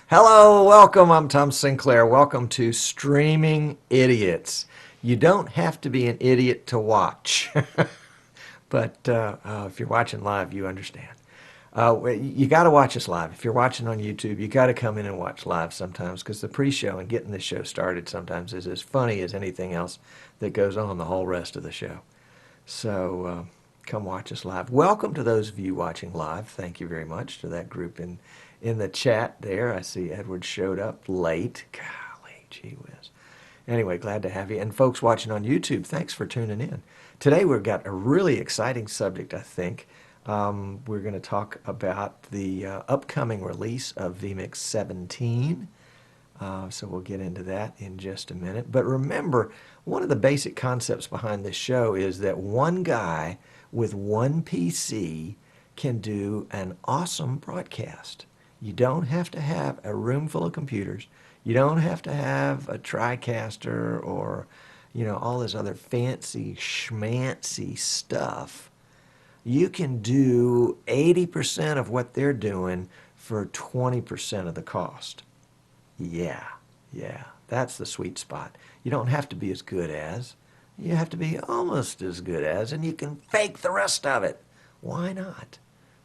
Hello, welcome. I'm Tom Sinclair. Welcome to Streaming Idiots. You don't have to be an idiot to watch, but if you're watching live, you understand. You got to watch us live. If you're watching on YouTube, you got to come in and watch live sometimes because the pre-show and getting the show started sometimes is as funny as anything else that goes on the whole rest of the show. So come watch us live. Welcome to those of you watching live. Thank you very much to that group in the chat there. I see Edward showed up late. Golly, gee whiz. Anyway, glad to have you. And folks watching on YouTube, thanks for tuning in. Today we've got a really exciting subject, I think. We're going to talk about the upcoming release of vMix 17. So we'll get into that in just a minute. But remember, one of the basic concepts behind this show is that one guy with one PC can do an awesome broadcast. You don't have to have a room full of computers. You don't have to have a Tricaster or, all this other fancy schmancy stuff. You can do 80% of what they're doing for 20% of the cost. Yeah, that's the sweet spot. You don't have to be as good as. You have to be almost as good as, and you can fake the rest of it. Why not?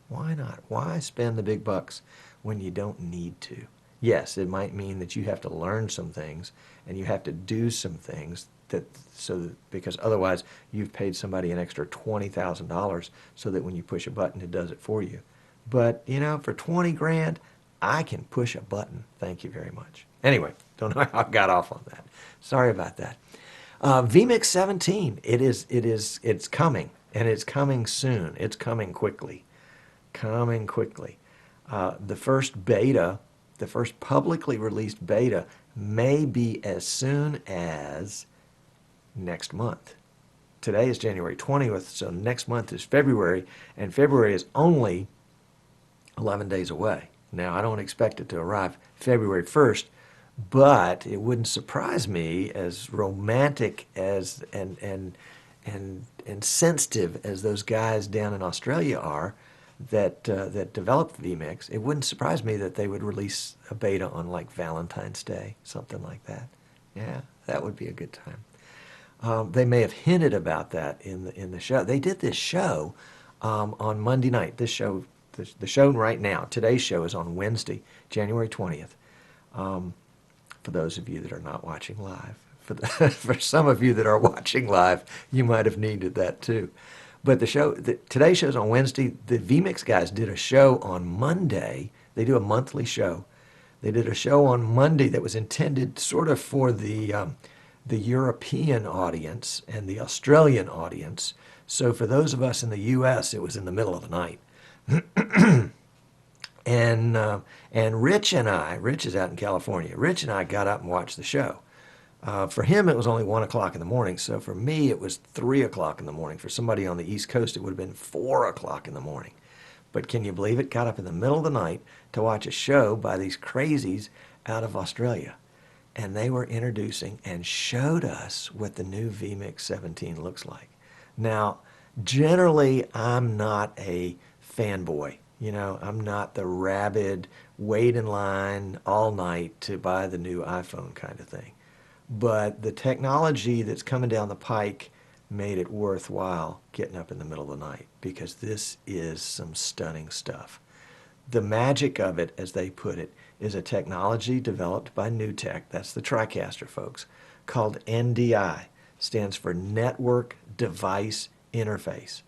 Why not? Why spend the big bucks when you don't need to? Yes, it might mean that you have to learn some things and you have to do some things because otherwise you've paid somebody an extra $20,000 so that when you push a button it does it for you. But for 20 grand, I can push a button. Thank you very much. Anyway, don't know how I got off on that. Sorry about that. vMix 17, it's coming, and it's coming soon. It's coming quickly. The first beta, the first publicly released beta may be as soon as next month. Today is January 20th, so next month is February, and February is only 11 days away. Now, I don't expect it to arrive February 1st, but it wouldn't surprise me, as romantic as and sensitive as those guys down in Australia are that developed vMix. It wouldn't surprise me that they would release a beta on like Valentine's Day, something like that. Yeah, that would be a good time. They may have hinted about that in the show. They did this show on Monday night. The show right now, today's show is on Wednesday, January 20th. For those of you that are not watching live. For some of you that are watching live, you might have needed that too. But today's show's on Wednesday. The vMix guys did a show on Monday. They do a monthly show. They did a show on Monday that was intended sort of for the European audience and the Australian audience. So for those of us in the U.S., it was in the middle of the night. And Rich is out in California. Rich and I got up and watched the show. For him, it was only 1 o'clock in the morning. So for me, it was 3 o'clock in the morning. For somebody on the East Coast, it would have been 4 o'clock in the morning. But can you believe it? Got up in the middle of the night to watch a show by these crazies out of Australia. And they were introducing and showed us what the new vMix 17 looks like. Now, generally, I'm not a fanboy. I'm not the rabid, wait in line all night to buy the new iPhone kind of thing. But the technology that's coming down the pike made it worthwhile getting up in the middle of the night, because this is some stunning stuff. The magic of it, as they put it, is a technology developed by Newtek, that's the Tricaster folks, called NDI, stands for Network Device Interface.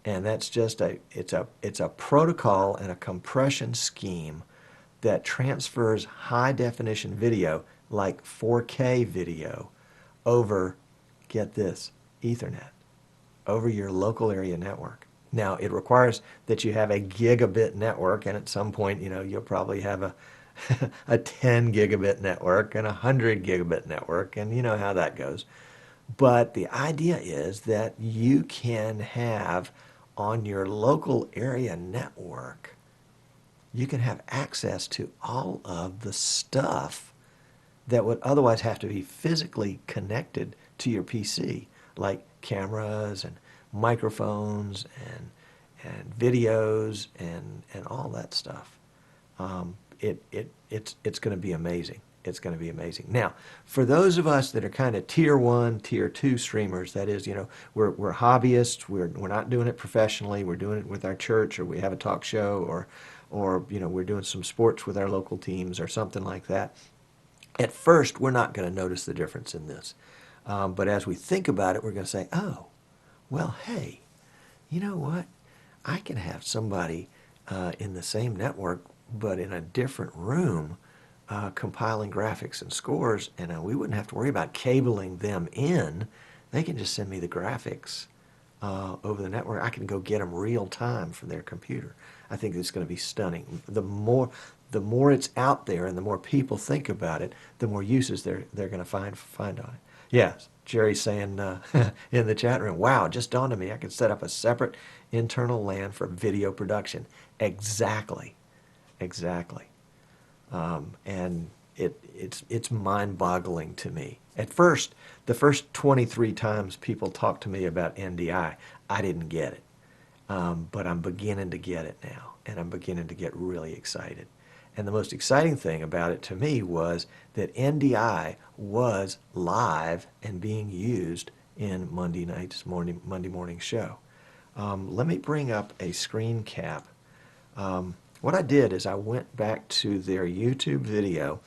And that's just it's a protocol and a compression scheme that transfers high definition video, like 4K video, over, get this, Ethernet, over your local area network. Now, it requires that you have a gigabit network, and at some point, you'll probably have a 10 gigabit network and a 100 gigabit network, and you know how that goes. But the idea is that you can have on your local area network, you can have access to all of the stuff that would otherwise have to be physically connected to your PC, like cameras and microphones and videos and all that stuff. It's going to be amazing. It's going to be amazing. Now, for those of us that are kind of tier 1, tier 2 streamers, that is, we're hobbyists. We're not doing it professionally. We're doing it with our church, or we have a talk show, or we're doing some sports with our local teams or something like that. At first, we're not going to notice the difference in this. But as we think about it, we're going to say, oh, well, hey, you know what? I can have somebody in the same network, but in a different room, compiling graphics and scores, and we wouldn't have to worry about cabling them in. They can just send me the graphics over the network. I can go get them real time from their computer. I think it's going to be stunning. The more it's out there and the more people think about it, the more uses they're going to find on it. Yes, Jerry's saying in the chat room, wow, it just dawned on me, I could set up a separate internal LAN for video production. Exactly. And it's mind-boggling to me. At first, the first 23 times people talked to me about NDI, I didn't get it. But I'm beginning to get it now, and I'm beginning to get really excited. And the most exciting thing about it to me was that NDI was live and being used in Monday morning show. Let me bring up a screen cap. What I did is I went back to their YouTube video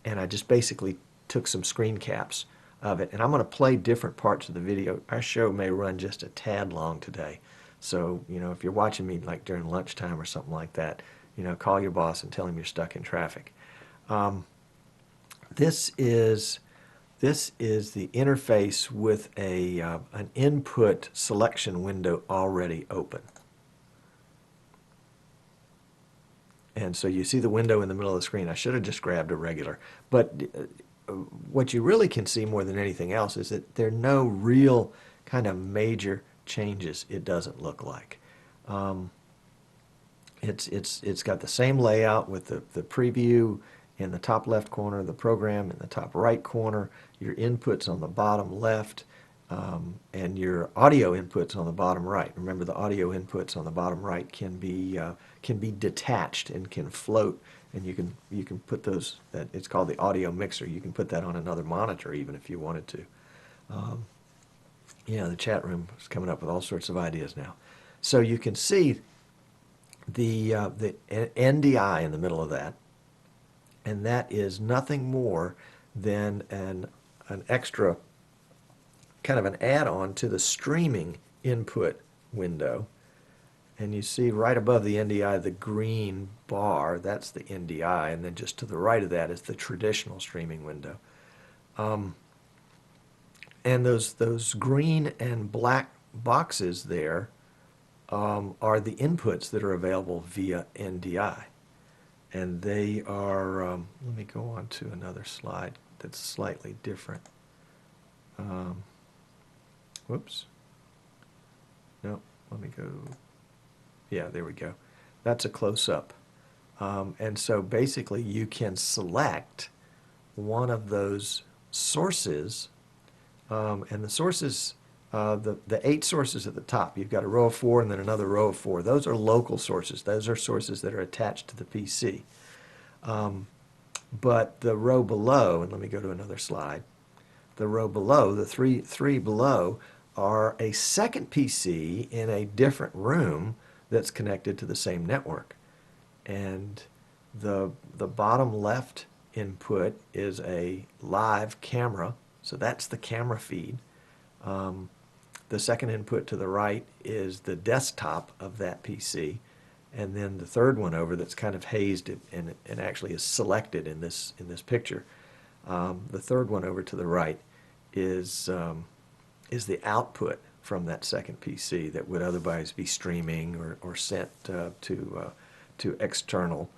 and I just basically took some screen caps of it. And I'm going to play different parts of the video. Our show may run just a tad long today. So, if you're watching me like during lunchtime or something like that, call your boss and tell him you're stuck in traffic. This is the interface with an input selection window already open. And so you see the window in the middle of the screen. I should have just grabbed a regular. But what you really can see more than anything else is that there are no real kind of major changes, it doesn't look like. It's got the same layout with the preview in the top left corner, the program in the top right corner, your inputs on the bottom left, and your audio inputs on the bottom right. Remember, the audio inputs on the bottom right can be detached and can float, and you can put those. It's called the audio mixer. You can put that on another monitor even if you wanted to. The chat room is coming up with all sorts of ideas now. So you can see the NDI in the middle of that, and that is nothing more than an extra kind of an add-on to the streaming input window. And you see right above the NDI the green bar, that's the NDI, and then just to the right of that is the traditional streaming window. And those green and black boxes there are the inputs that are available via NDI. And they are, let me go on to another slide that's slightly different. Whoops. No, let me go. Yeah, there we go. That's a close-up. And so basically you can select one of those sources, and the sources, the 8 sources at the top, you've got a row of 4 and then another row of 4. Those are local sources. Those are sources that are attached to the PC. But the row below, and let me go to another slide, the row below, the three below, are a second PC in a different room that's connected to the same network. And the bottom left input is a live camera, so that's the camera feed. The second input to the right is the desktop of that PC, and then the third one over that's kind of hazed and actually is selected in this picture. The third one over to the right is the output from that second PC that would otherwise be streaming or sent to external,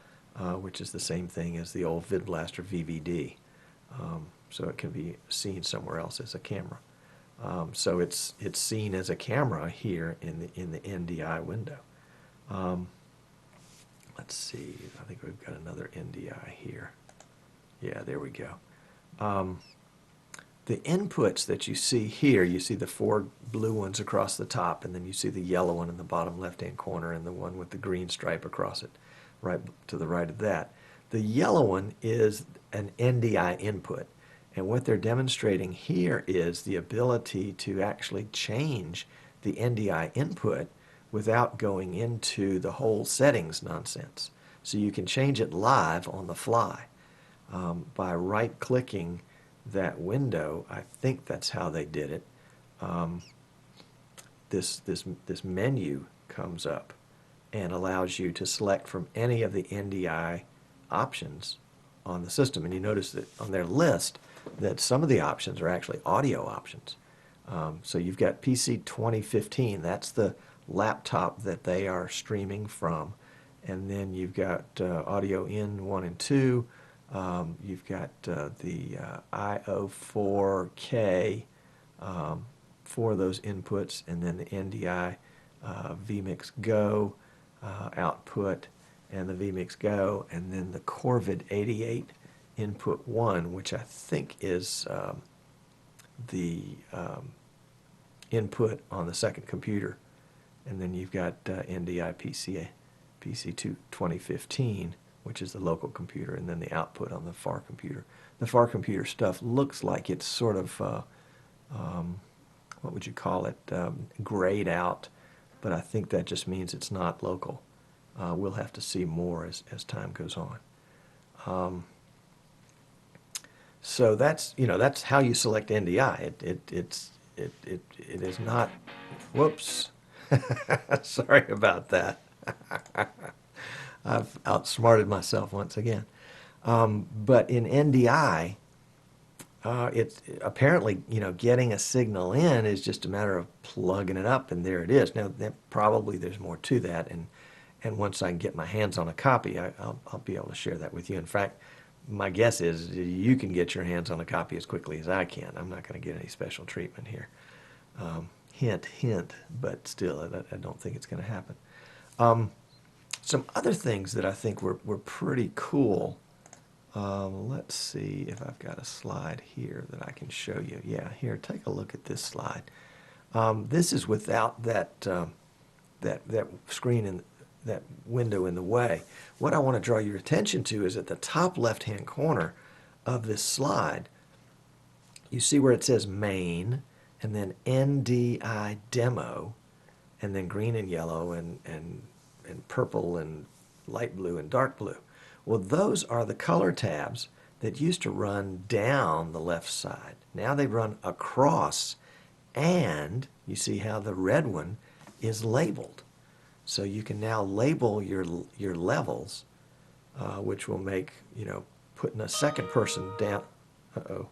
which is the same thing as the old VidBlaster VVD. So it can be seen somewhere else as a camera. So it's seen as a camera here in the NDI window. Let's see, I think we've got another NDI here. Yeah, there we go. The inputs that you see here, you see the four blue ones across the top, and then you see the yellow one in the bottom left-hand corner and the one with the green stripe across it, right to the right of that. The yellow one is an NDI input, and what they're demonstrating here is the ability to actually change the NDI input without going into the whole settings nonsense. So you can change it live on the fly by right-clicking that window. I think that's how they did it. This menu comes up and allows you to select from any of the NDI options on the system. And you notice that on their list that some of the options are actually audio options. So you've got PC 2015, that's the laptop that they are streaming from. And then you've got audio in 1 and 2. You've got the IO4K for those inputs, and then the NDI vMix Go output, and the vMix Go, and then the Corvid 88 input 1, which I think is the input on the second computer. And then you've got NDI PC 2015, which is the local computer, and then the output on the far computer. The far computer stuff looks like it's sort of, what would you call it, grayed out, but I think that just means it's not local. We'll have to see more as time goes on. So that's how you select NDI. It is not. Whoops. Sorry about that. I've outsmarted myself once again. But in NDI, it's apparently, getting a signal in is just a matter of plugging it up, and there it is. Now, probably there's more to that, and once I can get my hands on a copy, I'll be able to share that with you. In fact, my guess is you can get your hands on a copy as quickly as I can. I'm not going to get any special treatment here. Hint, hint, but still, I don't think it's going to happen. Some other things that I think were pretty cool. Let's see if I've got a slide here that I can show you. Yeah, here, take a look at this slide. This is without that screen and that window in the way. What I want to draw your attention to is at the top left-hand corner of this slide, you see where it says main, and then NDI demo, and then green and yellow and purple and light blue and dark blue. Well, those are the color tabs that used to run down the left side. Now they run across, and you see how the red one is labeled. So you can now label your levels, which will make, putting a second person down. Uh-oh,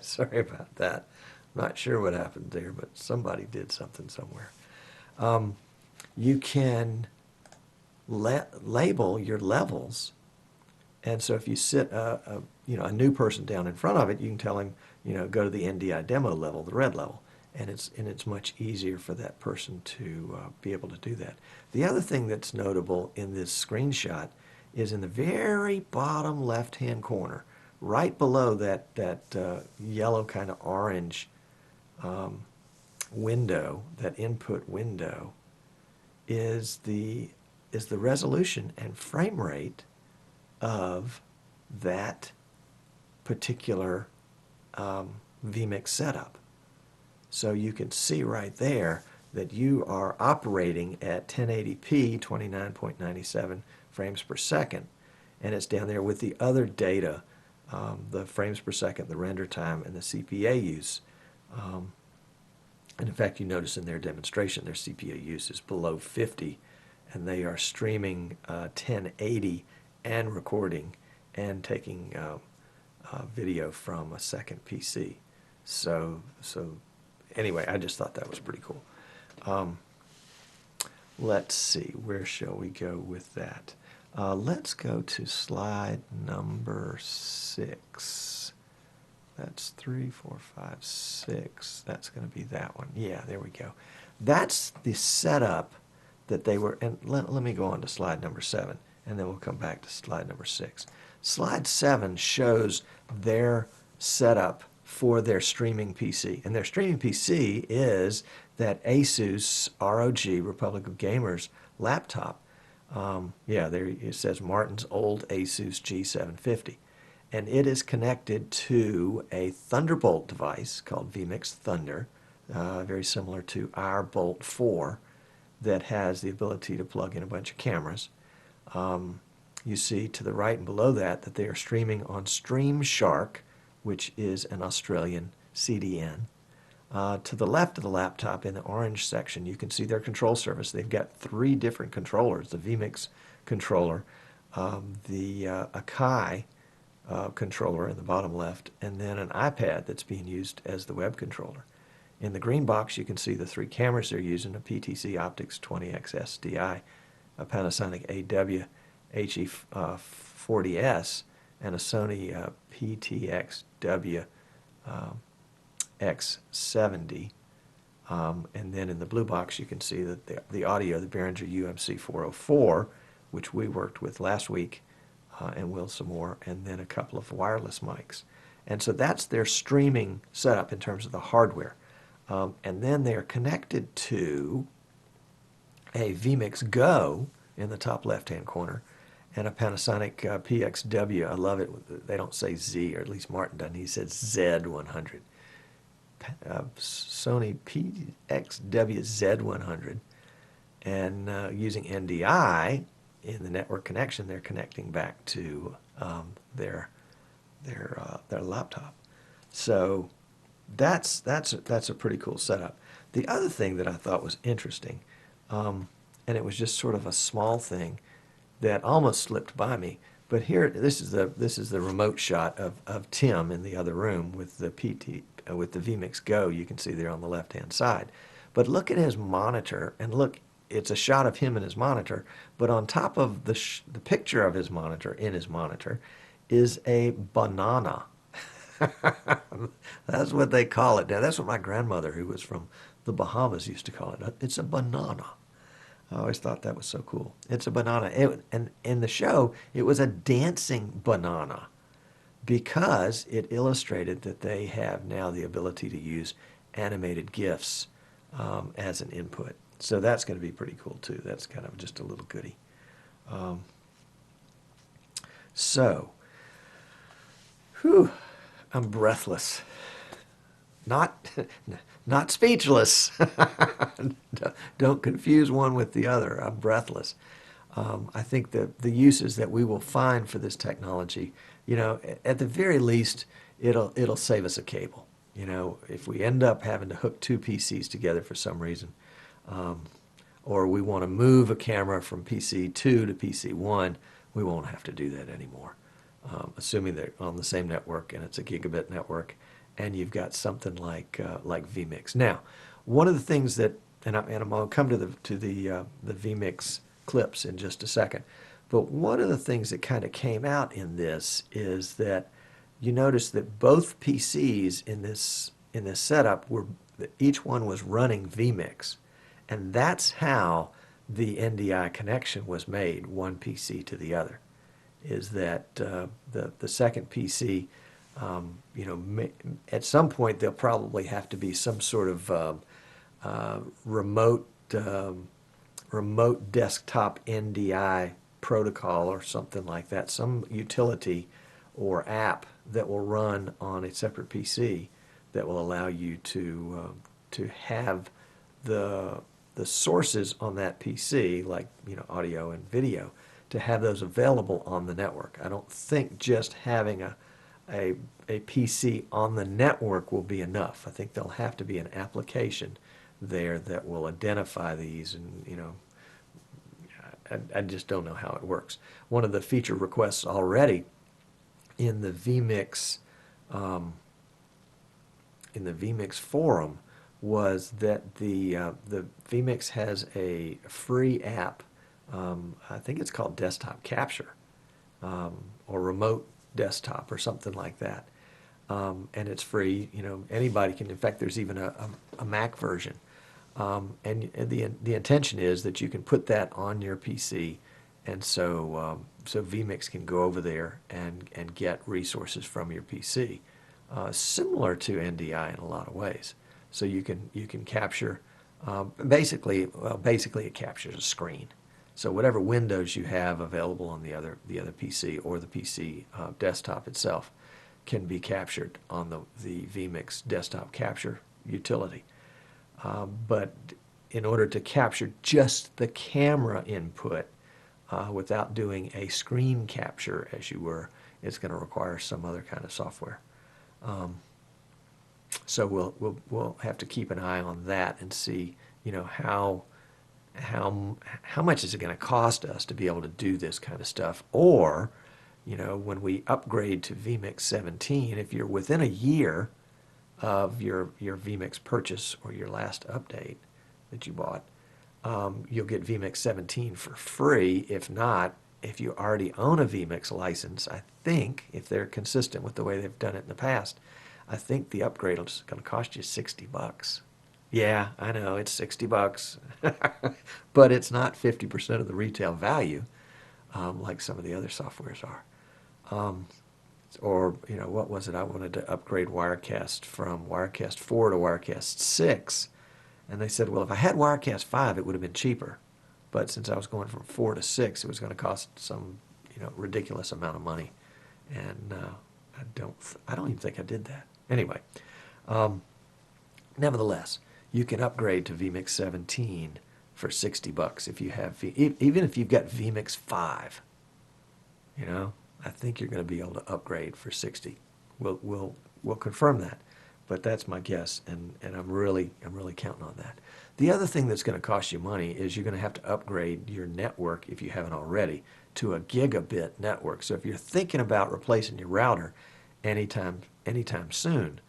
sorry about that. Not sure what happened there, but somebody did something somewhere. You can label your levels, and so if you sit a new person down in front of it, you can tell him, go to the NDI demo level, the red level, and it's much easier for that person to be able to do that. The other thing that's notable in this screenshot is in the very bottom left-hand corner, right below that yellow kind of orange window, that input window, is the resolution and frame rate of that particular vMix setup. So you can see right there that you are operating at 1080p, 29.97 frames per second, and it's down there with the other data, the frames per second, the render time, and the CPA use. And in fact, you notice in their demonstration, their CPA use is below 50, and they are streaming 1080 and recording and taking video from a second PC. So anyway, I just thought that was pretty cool. Let's see, where shall we go with that? Let's go to slide number 6. That's 3, 4, 5, 6. That's going to be that one. Yeah, there we go. That's the setup that they were, and let me go on to slide number 7, and then we'll come back to slide number 6. Slide 7 shows their setup for their streaming PC. And their streaming PC is that Asus ROG, Republic of Gamers laptop. Yeah, there it says Martin's old Asus G750. And it is connected to a Thunderbolt device called vMix Thunder, very similar to our Bolt 4, that has the ability to plug in a bunch of cameras. You see to the right and below that they are streaming on StreamShark, which is an Australian CDN. To the left of the laptop in the orange section, you can see their control surface. They've got 3 different controllers, the vMix controller, the Akai controller in the bottom left, and then an iPad that's being used as the web controller. In the green box, you can see the 3 cameras they're using, a PTC Optics 20X SDI, a Panasonic AW HE40S, and a Sony PTXW X70. And then in the blue box, you can see that the audio, the Behringer UMC 404, which we worked with last week, and will some more, and then a couple of wireless mics. And so that's their streaming setup in terms of the hardware. And then they are connected to a vMix Go in the top left-hand corner and a Panasonic PXW. I love it. They don't say Z, or at least Martin doesn't. He says Z100. Sony PXW Z100. And using NDI in the network connection, they're connecting back to their laptop. So that's a pretty cool setup. The other thing that I thought was interesting, and it was just sort of a small thing that almost slipped by me, but here this is the remote shot of Tim in the other room with the vMix Go. You can see there on the left hand side. But look at his monitor, and look, it's a shot of him and his monitor, but on top of the picture of his monitor, in his monitor, is a banana. That's what they call it. Now, that's what my grandmother, who was from the Bahamas, used to call it. It's a banana. I always thought that was so cool. It's a banana. And in the show, it was a dancing banana because it illustrated that they have now the ability to use animated GIFs as an input. So that's going to be pretty cool, too. That's kind of just a little goodie. Whew, I'm breathless. Not speechless. Don't confuse one with the other. I'm breathless. I think the uses that we will find for this technology, at the very least, it'll save us a cable. If we end up having to hook 2 PCs together for some reason, or we want to move a camera from PC 2 to PC 1, we won't have to do that anymore. Assuming they're on the same network and it's a gigabit network, and you've got something like vMix. Now, one of the things that, and I'm going to come to the vMix clips in just a second, but one of the things that kind of came out in this is that you notice that both PCs in this setup each one was running vMix, and that's how the NDI connection was made, one PC to the other. Is that the second PC, at some point there'll probably have to be some sort of remote desktop NDI protocol or something like that, some utility or app that will run on a separate PC that will allow you to have the sources on that PC, like audio and video, to have those available on the network. I don't think just having a PC on the network will be enough. I think there'll have to be an application there that will identify these, and I just don't know how it works. One of the feature requests already in the vMix forum was that the vMix has a free app. I think it's called Desktop Capture, or Remote Desktop, or something like that. and it's free. You know, anybody can. In fact, there's even a Mac version. And the intention is that you can put that on your PC, and so vMix can go over there and get resources from your PC, similar to NDI in a lot of ways. So you can capture basically it captures a screen. So whatever windows you have available on the other PC or the PC desktop itself can be captured on the vMix desktop capture utility. But in order to capture just the camera input without doing a screen capture, as you were, it's going to require some other kind of software. So we'll have to keep an eye on that and see, you know, how much is it going to cost us to be able to do this kind of stuff, or, you know, when we upgrade to vMix 17, if you're within a year of your vMix purchase or your last update that you bought, you'll get vMix 17 for free. If not, if you already own a vMix license, I think, if they're consistent with the way they've done it in the past, I think the upgrade is going to cost you $60. Yeah, I know, it's $60, but it's not 50% of the retail value, like some of the other softwares are. Or, you know, what was it? I wanted to upgrade Wirecast from Wirecast 4 to Wirecast 6. And they said, well, if I had Wirecast 5, it would have been cheaper. But since I was going from 4 to 6, it was going to cost some, you know, ridiculous amount of money. And I don't even think I did that. Anyway, nevertheless, you can upgrade to vMix 17 for $60 if you have, even if you've got vMix 5, you know. I think you're going to be able to upgrade for 60. We'll confirm that, but that's my guess, and I'm really counting on that. The other thing that's going to cost you money is you're going to have to upgrade your network, if you haven't already, to a gigabit network. So if you're thinking about replacing your router anytime soon,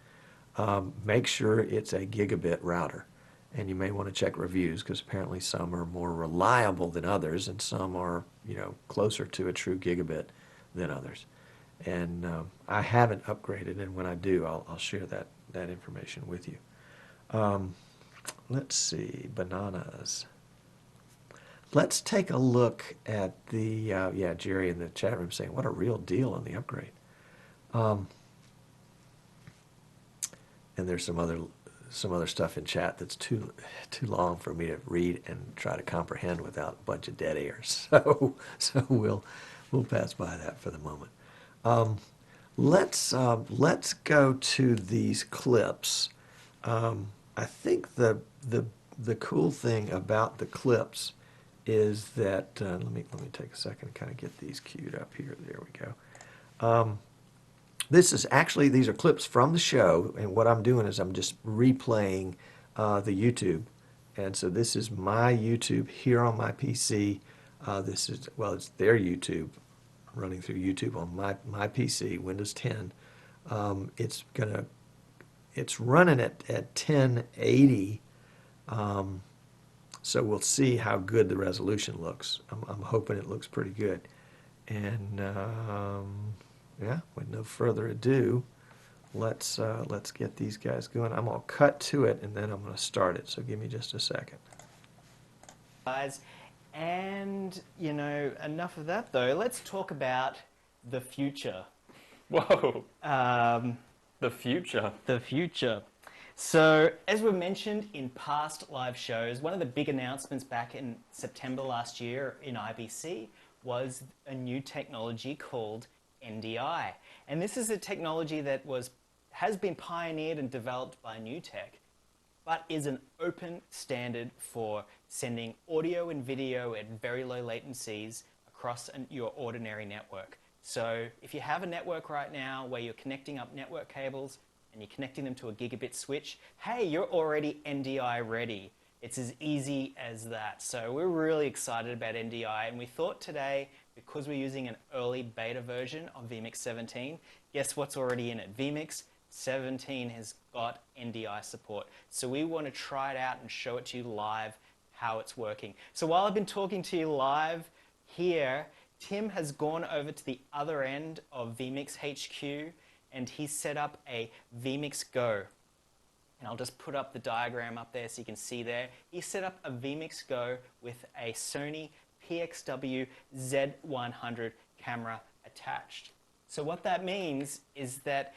make sure it's a gigabit router. And you may want to check reviews, because apparently some are more reliable than others, and some are, you know, closer to a true gigabit than others. And I haven't upgraded, and when I do, I'll share that information with you. Let's see, bananas. Let's take a look at the, yeah, Jerry in the chat room saying, what a real deal on the upgrade. And there's some other stuff in chat that's too long for me to read and try to comprehend without a bunch of dead air. So we'll pass by that for the moment. Let's go to these clips. I think the cool thing about the clips is that let me take a second and kind of get these queued up here. There we go. These are clips from the show, and what I'm doing is I'm just replaying the YouTube. And so this is my YouTube here on my PC. This is, well, it's their YouTube, running through YouTube on my PC, Windows 10. It's running at 1080. So we'll see how good the resolution looks. I'm hoping it looks pretty good. And yeah, with no further ado, let's get these guys going. I'm gonna cut to it and then I'm gonna start it. So give me just a second. Guys, and you know, enough of that though. Let's talk about the future. Whoa. The future. The future. So, as we mentioned in past live shows, one of the big announcements back in September last year in IBC was a new technology called NDI. And this is a technology that has been pioneered and developed by Newtek, but is an open standard for sending audio and video at very low latencies across your ordinary network. So if you have a network right now where you're connecting up network cables and you're connecting them to a gigabit switch, hey, you're already NDI ready. It's as easy as that. So we're really excited about NDI, and we thought today, because we're using an early beta version of vMix 17, guess what's already in it? vMix 17 has got NDI support. So we want to try it out and show it to you live how it's working. So while I've been talking to you live here, Tim has gone over to the other end of vMix HQ and he set up a vMix Go. And I'll just put up the diagram up there so you can see there. He set up a vMix Go with a Sony PXW Z100 camera attached. So what that means is that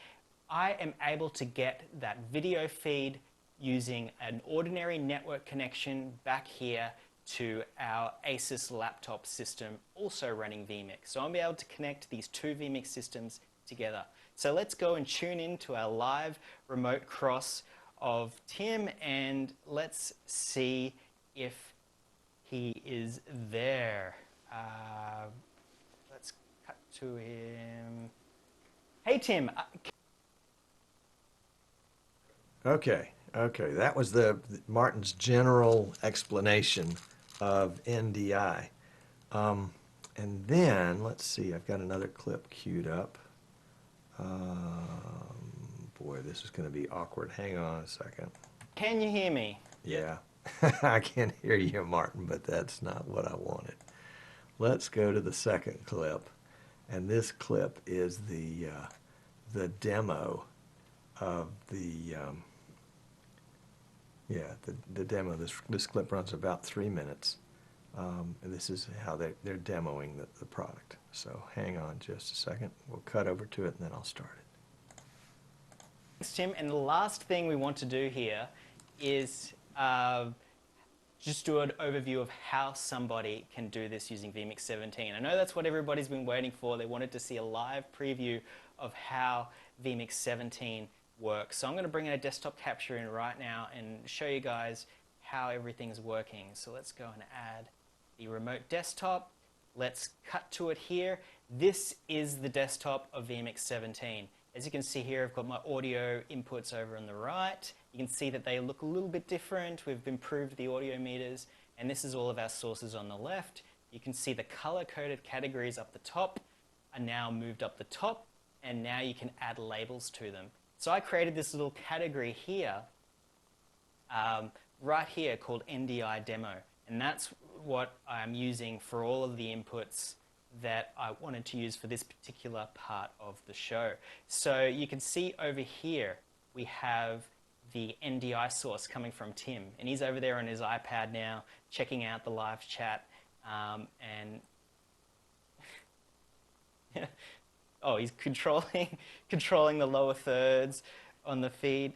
I am able to get that video feed using an ordinary network connection back here to our Asus laptop system, also running vMix. So I'll be able to connect these two vMix systems together. So let's go and tune in to our live remote cross of Tim, and let's see if he is there. Let's cut to him. Hey, Tim. Okay, that was Martin's general explanation of NDI. And then, let's see, I've got another clip queued up. Boy, this is going to be awkward. Hang on a second. Can you hear me? Yeah, I can hear you, Martin, but that's not what I wanted. Let's go to the second clip, and this clip is the demo of the demo. This clip runs about 3 minutes, and this is how they're demoing the product. So hang on just a second. We'll cut over to it, and then I'll start it. Thanks, Tim. And the last thing we want to do here is just do an overview of how somebody can do this using vMix 17. I know that's what everybody's been waiting for. They wanted to see a live preview of how vMix 17 works. So I'm going to bring in a desktop capture in right now and show you guys how everything's working. So let's go and add the remote desktop. Let's cut to it here. This is the desktop of vMix 17. As you can see here, I've got my audio inputs over on the right. You can see that they look a little bit different. We've improved the audio meters, and this is all of our sources on the left. You can see the color-coded categories up the top are now moved up the top, and now you can add labels to them. So I created this little category here, right here, called NDI demo, and that's what I'm using for all of the inputs that I wanted to use for this particular part of the show. So you can see over here we have the NDI source coming from Tim, and he's over there on his iPad now checking out the live chat, and oh, he's controlling the lower thirds on the feed.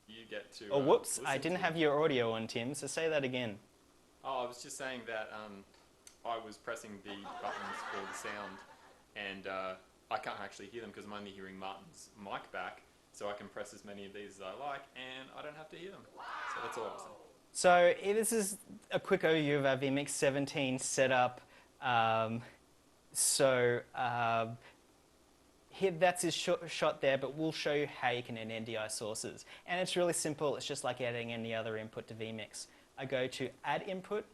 You get to. Oh, whoops! I didn't have your audio on, Tim. So say that again. Oh, I was just saying that I was pressing the buttons for the sound, and I can't actually hear them because I'm only hearing Martin's mic back, so I can press as many of these as I like, and I don't have to hear them. So that's all I was saying. So this is a quick overview of our vMix 17 setup. Here, that's his shot there, but we'll show you how you can add NDI sources. And it's really simple. It's just like adding any other input to vMix. I go to Add Input,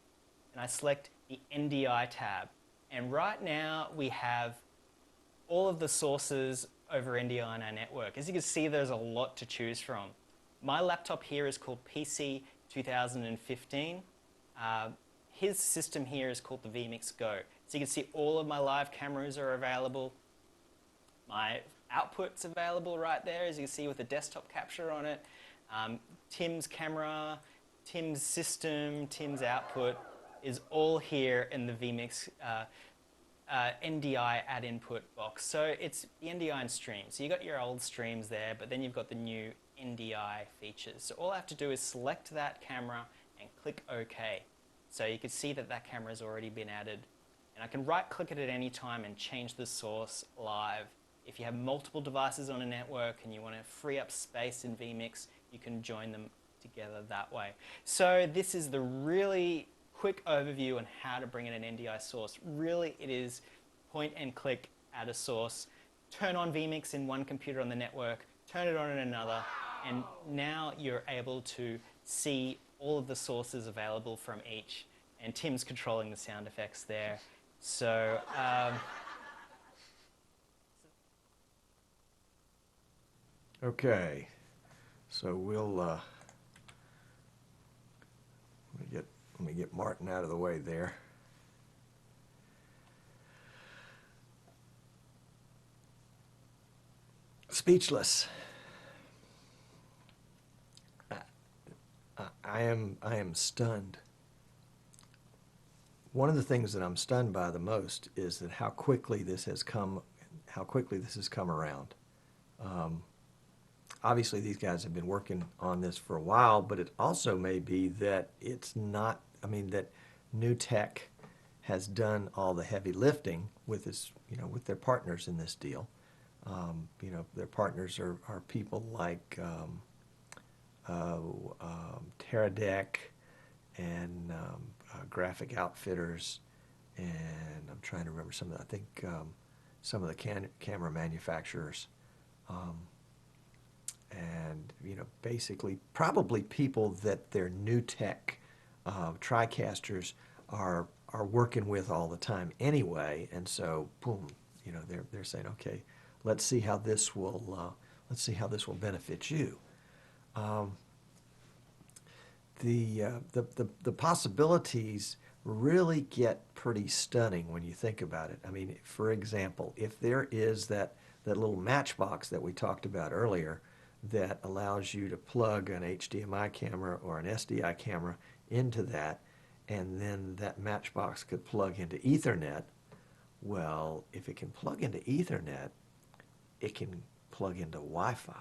and I select the NDI tab. And right now, we have all of the sources over NDI on our network. As you can see, there's a lot to choose from. My laptop here is called PC 2015. His system here is called the vMix Go. So you can see all of my live cameras are available. My output's available right there, as you can see, with the desktop capture on it. Tim's camera, Tim's system, Tim's output is all here in the vMix NDI add input box. So it's the NDI and stream. So you got your old streams there, but then you've got the new NDI features. So all I have to do is select that camera and click OK. So you can see that that camera has already been added. And I can right click it at any time and change the source live. If you have multiple devices on a network and you want to free up space in vMix, you can join them together that way. So this is the really quick overview on how to bring in an NDI source. Really, it is point and click, add a source, turn on vMix in one computer on the network, turn it on in another, and now you're able to see all of the sources available from each. And Tim's controlling the sound effects there. So Okay, so we'll let me get Martin out of the way there. Speechless. I am stunned. One of the things that I'm stunned by the most is that how quickly this has come around. Obviously, these guys have been working on this for a while, but it also may be that it's not, I mean, that Newtek has done all the heavy lifting with this, with their partners in this deal. Their partners are people like Teradek and Graphic Outfitters, and I'm trying to remember some of the, I think some of the camera manufacturers. And basically probably people that their Newtek Tricasters are working with all the time anyway, and so boom, they're saying, okay, let's see how this will benefit you. The possibilities really get pretty stunning when you think about it. I mean, for example, if there is that little matchbox that we talked about earlier that allows you to plug an HDMI camera or an SDI camera into that, and then that matchbox could plug into Ethernet. Well, if it can plug into Ethernet, it can plug into Wi-Fi.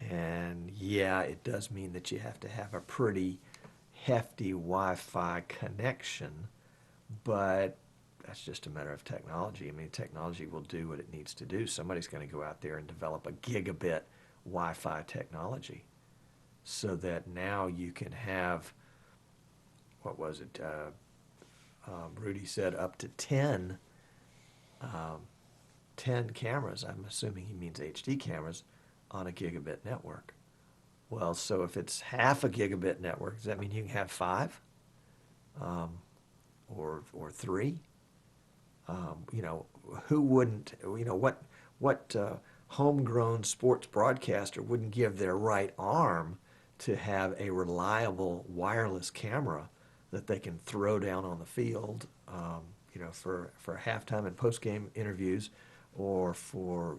And yeah, it does mean that you have to have a pretty hefty Wi-Fi connection, but that's just a matter of technology. I mean, technology will do what it needs to do. Somebody's going to go out there and develop a gigabit Wi-Fi technology so that now you can have, what was it, Rudy said up to 10 cameras. I'm assuming he means HD cameras on a gigabit network. Well, so if it's half a gigabit network, does that mean you can have 5 or 3? Who wouldn't, what homegrown sports broadcaster wouldn't give their right arm to have a reliable wireless camera that they can throw down on the field, for halftime and post-game interviews, or for,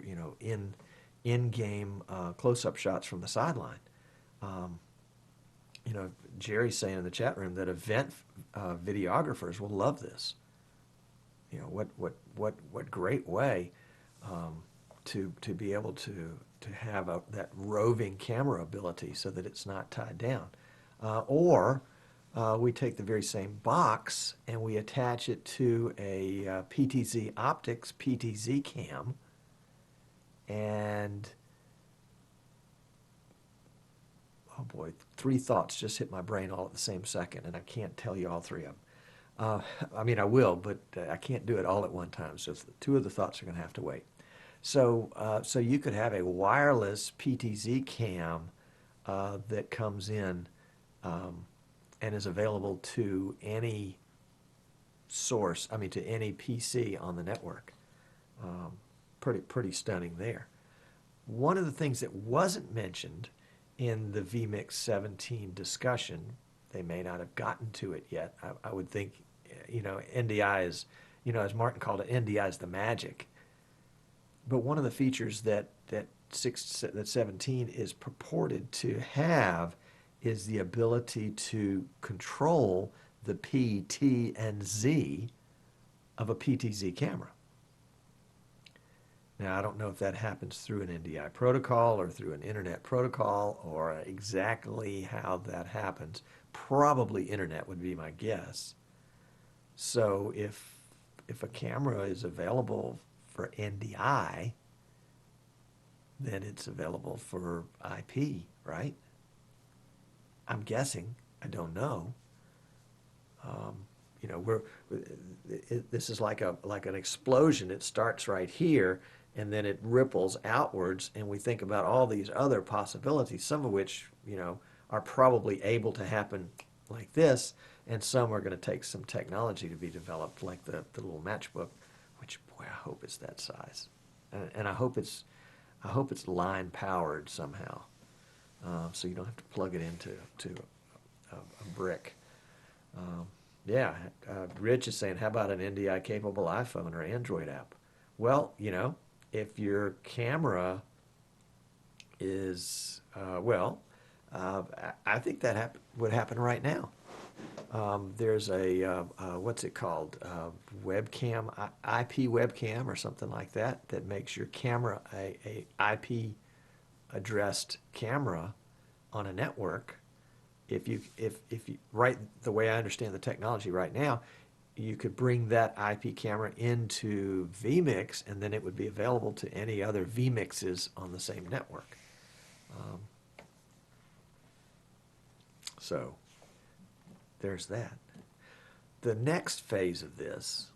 in-game close-up shots from the sideline. Jerry's saying in the chat room that event videographers will love this. What great way to be able to have that roving camera ability so that it's not tied down. Or we take the very same box and we attach it to a PTZ Optics PTZ cam, and oh boy, 3 thoughts just hit my brain all at the same second, and I can't tell you all 3 of them. I mean, I will, but I can't do it all at one time. So 2 of the thoughts are going to have to wait. So, so you could have a wireless PTZ cam that comes in and is available to any source. I mean, to any PC on the network. Pretty stunning there. One of the things that wasn't mentioned in the vMix 17 discussion, they may not have gotten to it yet. I would think, NDI is, as Martin called it, NDI is the magic. But one of the features that 17 is purported to have is the ability to control the P, T, and Z of a PTZ camera. Now, I don't know if that happens through an NDI protocol or through an internet protocol or exactly how that happens. Probably internet would be my guess. So if a camera is available for NDI, then it's available for IP, right? I'm guessing. I don't know. This is like an explosion. It starts right here, and then it ripples outwards, and we think about all these other possibilities, some of which, are probably able to happen like this, and some are going to take some technology to be developed, like the little matchbook, which, boy, I hope it's that size. And I hope it's line powered somehow, so you don't have to plug it into a brick. Rich is saying, how about an NDI capable iPhone or Android app? Well, if your camera is, I think that would happen right now. There's a, what's it called? Webcam, IP webcam or something like that, that makes your camera a IP addressed camera on a network. If you, right, the way I understand the technology right now, you could bring that IP camera into vMix, and then it would be available to any other vMixes on the same network. So there's that. The next phase of this,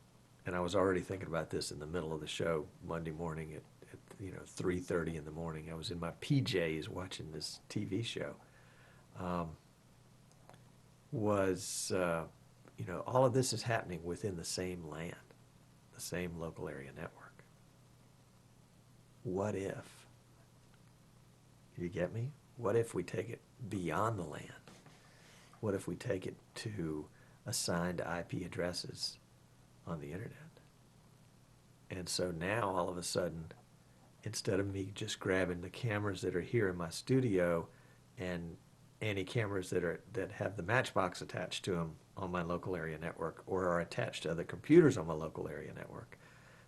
and I was already thinking about this in the middle of the show Monday morning at 3:30 in the morning. I was in my PJs watching this TV show. All of this is happening within the same land, the same local area network. What if? You get me? What if we take it beyond the land? What if we take it to assigned IP addresses on the internet? And so now all of a sudden, instead of me just grabbing the cameras that are here in my studio and any cameras that have the Matchbox attached to them on my local area network or are attached to other computers on my local area network,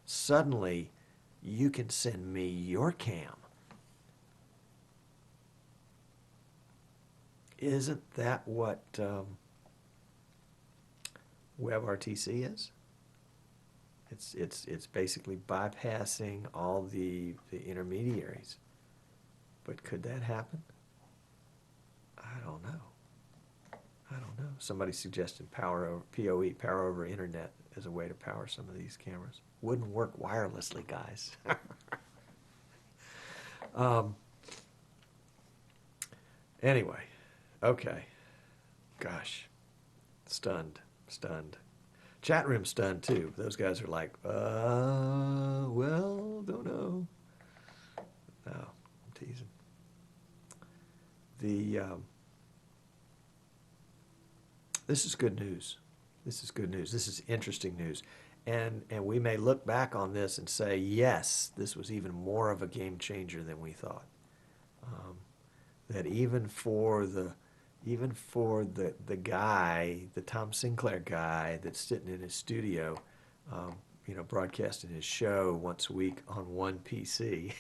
suddenly you can send me your cam. Isn't that what WebRTC is? It's basically bypassing all the intermediaries. But could that happen? I don't know. Somebody suggested PoE, power over internet, as a way to power some of these cameras. Wouldn't work wirelessly, guys. Anyway, okay. Gosh, stunned. Chat room stunned too. Those guys are like, well, don't know. No, I'm teasing. This is good news. This is interesting news. And we may look back on this and say, yes, this was even more of a game changer than we thought. That even for the guy, the Tom Sinclair guy that's sitting in his studio, broadcasting his show once a week on one PC,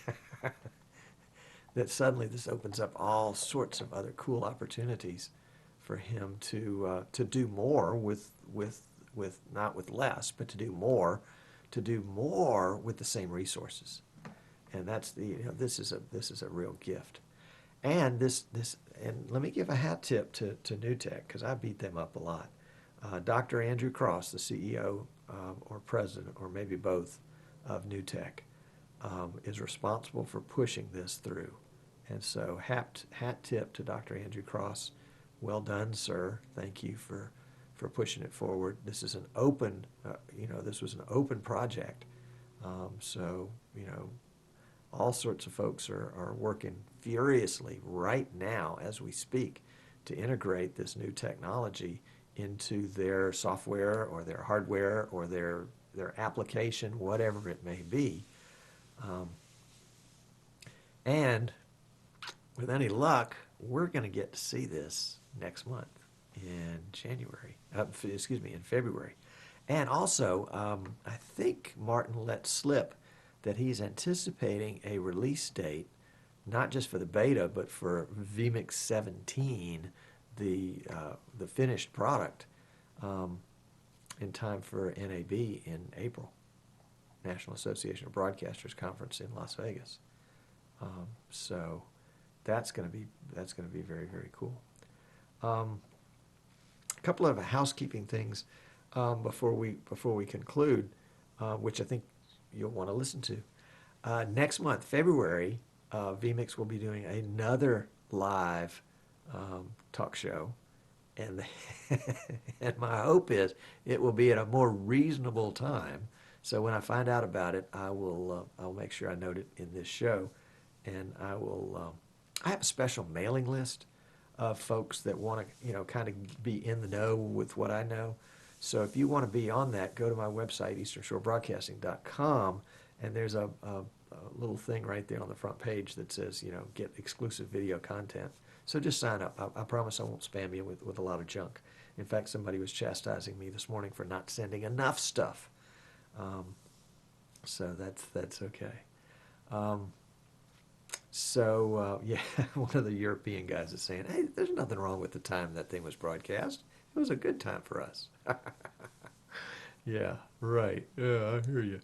that suddenly this opens up all sorts of other cool opportunities for him to do more with not with less, but to do more with the same resources. And that's this is a real gift. And and let me give a hat tip to Newtek, because I beat them up a lot. Dr. Andrew Cross, the CEO or president, or maybe both, of Newtek, is responsible for pushing this through. And so hat tip to Dr. Andrew Cross. Well done, sir. Thank you for pushing it forward. This is an open, this was an open project. All sorts of folks are working furiously right now as we speak to integrate this new technology into their software or their hardware or their application, whatever it may be. And with any luck, we're going to get to see this next month in in February. And also, I think Martin let slip that he's anticipating a release date, not just for the beta, but for vMix 17, the finished product, in time for NAB in April, National Association of Broadcasters Conference in Las Vegas. So that's going to be very, very cool. A couple of housekeeping things before we conclude, which I think you'll want to listen to. Next month, February, vMix will be doing another live talk show, and and my hope is it will be at a more reasonable time. So when I find out about it, I'll make sure I note it in this show, and I have a special mailing list of folks that want to kind of be in the know with what I know. So if you want to be on that, go to my website, easternshorebroadcasting.com, and there's a little thing right there on the front page that says, get exclusive video content. So just sign up. I promise I won't spam you with a lot of junk. In fact, somebody was chastising me this morning for not sending enough stuff. So that's okay. Yeah, one of the European guys is saying, hey, there's nothing wrong with the time that thing was broadcast. It was a good time for us. Yeah, right. Yeah, I hear you.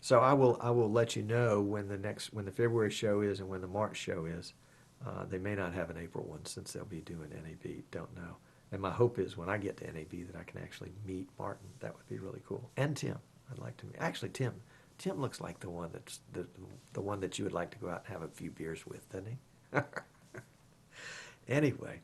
So I will let you know when the February show is and when the March show is. They may not have an April one since they'll be doing NAB. Don't know. And my hope is when I get to NAB that I can actually meet Martin. That would be really cool. And Tim. I'd like to meet. Actually, Tim looks like the one that's the one that you would like to go out and have a few beers with, doesn't he? Anyway,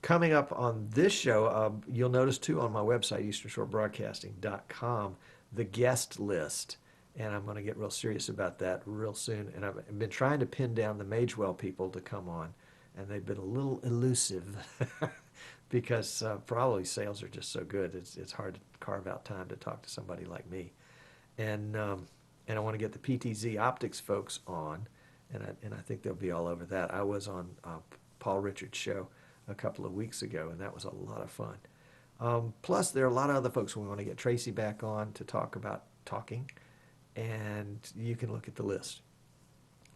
coming up on this show, you'll notice too on my website, easternshorebroadcasting.com, the guest list. And I'm going to get real serious about that real soon. And I've been trying to pin down the Magewell people to come on, and they've been a little elusive because probably sales are just so good. It's hard to carve out time to talk to somebody like me. And I want to get the PTZ Optics folks on, and I think they'll be all over that. I was on Paul Richards' show a couple of weeks ago, and that was a lot of fun. Plus, there are a lot of other folks we want to get Tracy back on to talk about talking, and you can look at the list.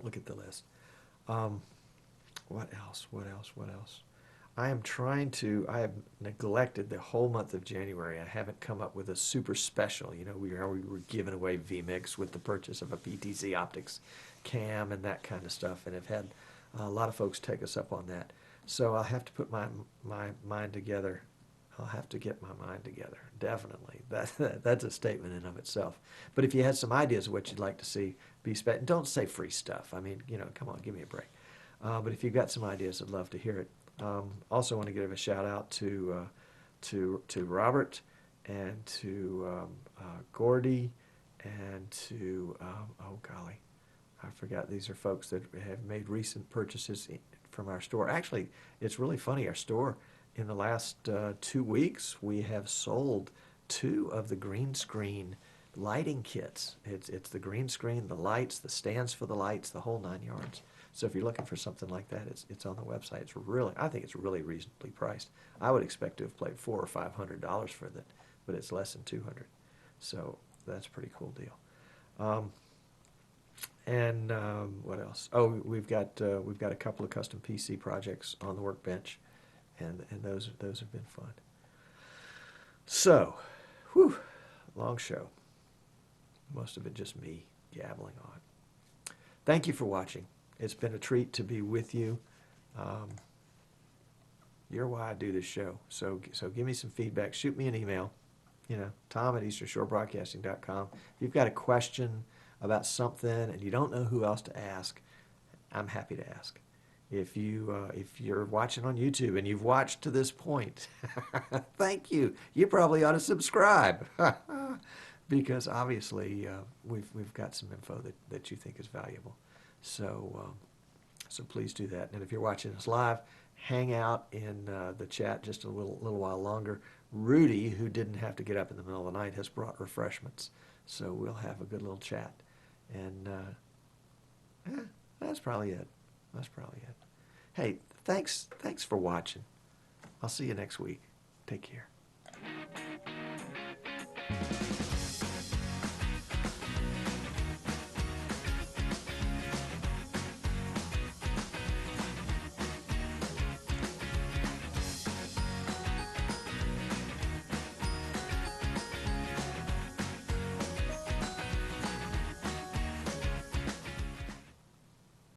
Look at the list. What else? I have neglected the whole month of January. I haven't come up with a super special. We were giving away vMix with the purchase of a PTZ Optics cam and that kind of stuff, and have had a lot of folks take us up on that. So I'll have to put my mind together. I'll have to get my mind together. Definitely. That's a statement in of itself. But if you had some ideas of what you'd like to see be spent, don't say free stuff. I mean, come on, give me a break. But if you've got some ideas, I'd love to hear it. Also want to give a shout out to Robert and to Gordy and to oh golly, I forgot. These are folks that have made recent purchases from our store. Actually, it's really funny. Our store in the last 2 weeks, we have sold 2 of the green screen lighting kits. It's the green screen, the lights, the stands for the lights, the whole 9 yards. So if you're looking for something like that, it's on the website. I think it's really reasonably priced. I would expect to have paid $400 or $500 for that, but it's less than $200. So that's a pretty cool deal. What else? Oh, we've got a couple of custom PC projects on the workbench, and those have been fun. So, long show. Most of it just me gabbling on. Thank you for watching. It's been a treat to be with you. You're why I do this show. So give me some feedback. Shoot me an email. Tom at easternshorebroadcasting.com. If you've got a question about something and you don't know who else to ask, I'm happy to ask. If you're watching on YouTube and you've watched to this point, thank you. You probably ought to subscribe because obviously we've got some info that you think is valuable. So please do that. And if you're watching us live, hang out in the chat just a little while longer. Rudy, who didn't have to get up in the middle of the night, has brought refreshments, so we'll have a good little chat. And that's probably it. Hey, thanks for watching. I'll see you next week. Take care.